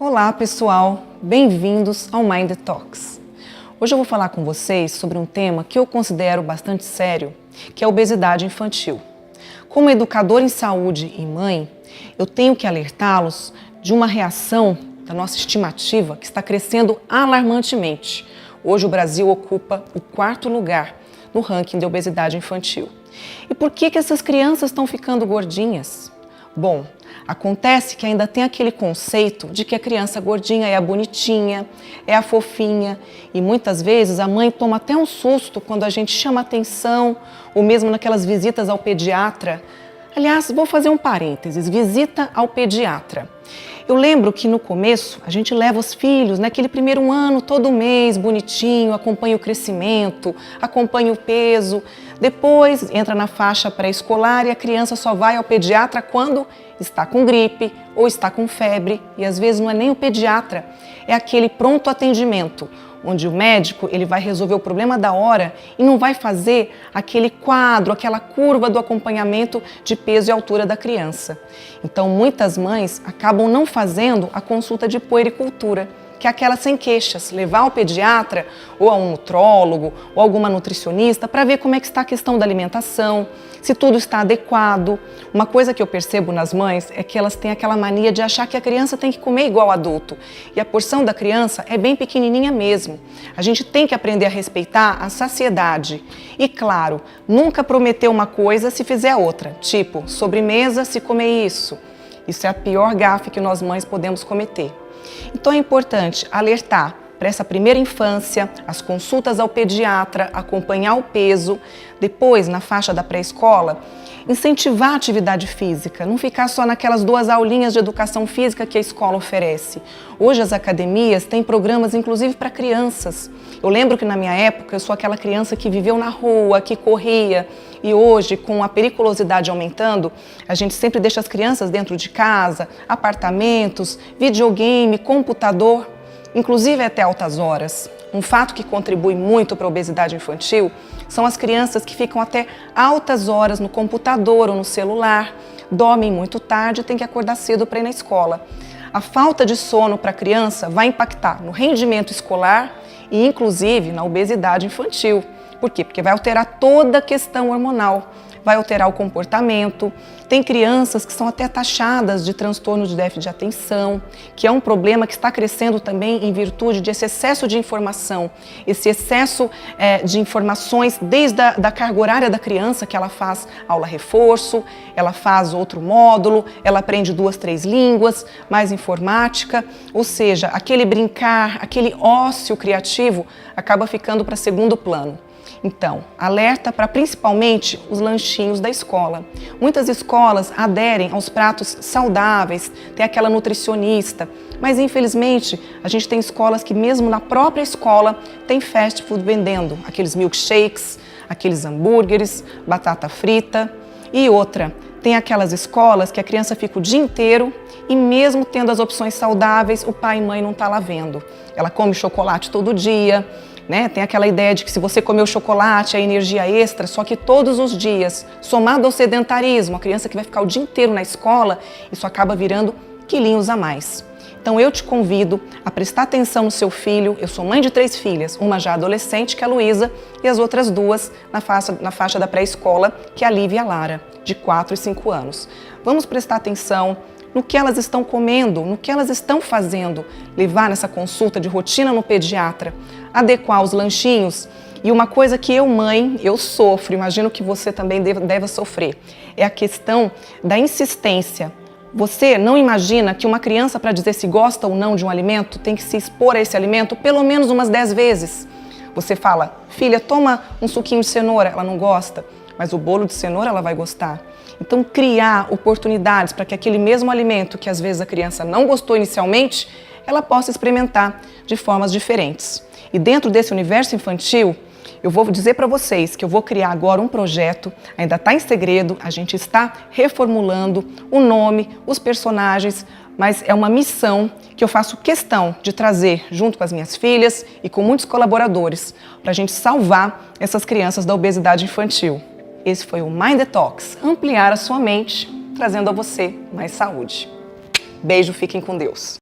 Olá pessoal, bem-vindos ao Mind Talks. Hoje eu vou falar com vocês sobre um tema que eu considero bastante sério, que é a obesidade infantil. Como educador em saúde e mãe, eu tenho que alertá-los de uma reação da nossa estimativa que está crescendo alarmantemente. Hoje o Brasil ocupa o 4º lugar no ranking de obesidade infantil. E por que essas crianças estão ficando gordinhas? Bom, acontece que ainda tem aquele conceito de que a criança gordinha é a bonitinha, é a fofinha, e muitas vezes a mãe toma até um susto quando a gente chama atenção, ou mesmo naquelas visitas ao pediatra. Aliás, vou fazer um parênteses, visita ao pediatra. Eu lembro que no começo a gente leva os filhos naquele primeiro ano, todo mês, bonitinho, acompanha o crescimento, acompanha o peso. Depois entra na faixa pré-escolar e a criança só vai ao pediatra quando está com gripe ou está com febre. E às vezes não é nem o pediatra, é aquele pronto atendimento, onde o médico ele vai resolver o problema da hora e não vai fazer aquele quadro, aquela curva do acompanhamento de peso e altura da criança. Então, muitas mães acabam não fazendo a consulta de puericultura, que é aquela sem queixas, levar ao pediatra ou a um nutrólogo ou alguma nutricionista para ver como é que está a questão da alimentação, se tudo está adequado. Uma coisa que eu percebo nas mães é que elas têm aquela mania de achar que a criança tem que comer igual adulto. E a porção da criança é bem pequenininha mesmo. A gente tem que aprender a respeitar a saciedade. E claro, nunca prometer uma coisa se fizer outra. Tipo, sobremesa se comer isso. Isso é a pior gafe que nós mães podemos cometer. Então é importante alertar para essa primeira infância, as consultas ao pediatra, acompanhar o peso, depois na faixa da pré-escola, incentivar a atividade física, não ficar só naquelas 2 aulinhas de educação física que a escola oferece. Hoje as academias têm programas inclusive para crianças. Eu lembro que na minha época eu sou aquela criança que viveu na rua, que corria, e hoje com a periculosidade aumentando, a gente sempre deixa as crianças dentro de casa, apartamentos, videogame, computador, inclusive até altas horas. Um fato que contribui muito para a obesidade infantil são as crianças que ficam até altas horas no computador ou no celular, dormem muito tarde e têm que acordar cedo para ir na escola. A falta de sono para a criança vai impactar no rendimento escolar e inclusive na obesidade infantil. Por quê? Porque vai alterar toda a questão hormonal, vai alterar o comportamento. Tem crianças que são até taxadas de transtorno de déficit de atenção, que é um problema que está crescendo também em virtude desse excesso de informação, esse excesso de informações desde a carga horária da criança, que ela faz aula reforço, ela faz outro módulo, ela aprende 2, 3 línguas, mais informática, ou seja, aquele brincar, aquele ócio criativo acaba ficando para segundo plano. Então, alerta para principalmente os lanchinhos da escola. Muitas escolas aderem aos pratos saudáveis, tem aquela nutricionista, mas infelizmente a gente tem escolas que mesmo na própria escola tem fast food vendendo, aqueles milkshakes, aqueles hambúrgueres, batata frita e outra. Tem aquelas escolas que a criança fica o dia inteiro e mesmo tendo as opções saudáveis, o pai e mãe não estão lá vendo. Ela come chocolate todo dia, né? Tem aquela ideia de que se você comer o chocolate, é energia extra, só que todos os dias, somado ao sedentarismo, a criança que vai ficar o dia inteiro na escola, isso acaba virando quilinhos a mais. Então eu te convido a prestar atenção no seu filho. Eu sou mãe de 3 filhas, uma já adolescente, que é a Luísa, e as outras 2 na faixa da pré-escola, que é a Lívia e a Lara, de 4 e 5 anos. Vamos prestar atenção no que elas estão comendo, no que elas estão fazendo, levar nessa consulta de rotina no pediatra, adequar os lanchinhos. E uma coisa que eu, mãe, eu sofro, imagino que você também deva sofrer, é a questão da insistência. Você não imagina que uma criança, para dizer se gosta ou não de um alimento, tem que se expor a esse alimento pelo menos umas 10 vezes. Você fala, filha, toma um suquinho de cenoura, ela não gosta, mas o bolo de cenoura ela vai gostar. Então, criar oportunidades para que aquele mesmo alimento que às vezes a criança não gostou inicialmente, ela possa experimentar de formas diferentes. E dentro desse universo infantil, eu vou dizer para vocês que eu vou criar agora um projeto, ainda está em segredo, a gente está reformulando o nome, os personagens, mas é uma missão que eu faço questão de trazer junto com as minhas filhas e com muitos colaboradores para a gente salvar essas crianças da obesidade infantil. Esse foi o Mind Talks, ampliar a sua mente, trazendo a você mais saúde. Beijo, fiquem com Deus.